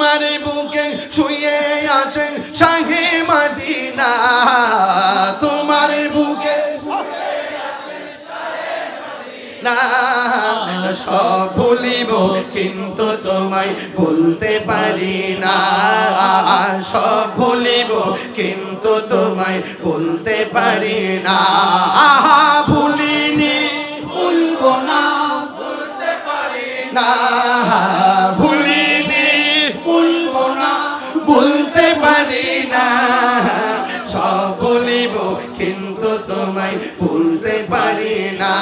তোমার বুকে শুয়ে আছে শাহে মদিনা, তোমার বুকে না সব ভুলিব কিন্তু তোমায় ভুলতে পারি না, সব ভুলিব কিন্তু তোমায় ভুলতে পারি না। ভুলিনি ভুলবো না, ভুলতে পারি না, ভুলিনি ভুলবো না, ভুলতে পারি না, সব ভুলিব কিন্তু তোমায় ভুলতে পারি না,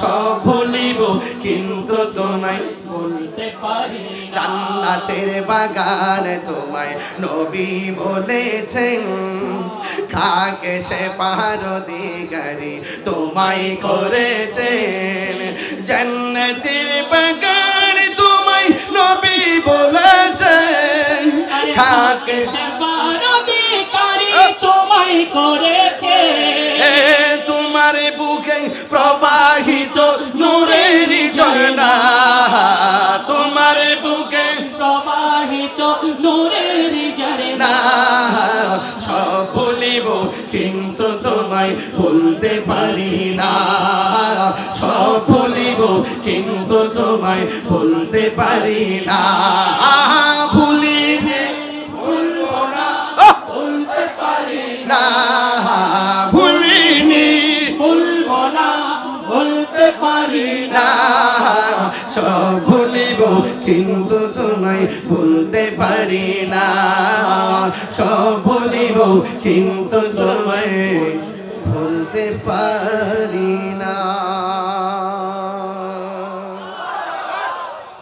সব ভুলিব কিন্তু তোমায় ভুলতে পারি না। জান্নাতের বাগান তোমায় নবী বলেছেন, খাকে সে পাহাড় দিগারি তোমায় করেছেন। জান্নাতের বাগান তোমায় নবী বলেছেন, খাকে তোমায় করেছে। তোমার বুকে প্রবাহিত নূরের ঝরনা, তোমার বুকে প্রবাহিত নূরের ঝরনা, সব ভুলিব কিন্তু তোমায় ভুলতে পারি না, সব ভুলিব কিন্তু তোমায় ভুলতে পারি না। ভুলিনি ভুলবো না, ভুলতে পারি না, ভুলিনি ভুলবো না, ভুলতে পারি না। না, সব ভুলিব কিন্তু তোমায় ভুলতে পারি না, সব ভুলিব কিন্তু তোমায় ভুলতে পারি না।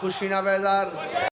খুশি না বেজার?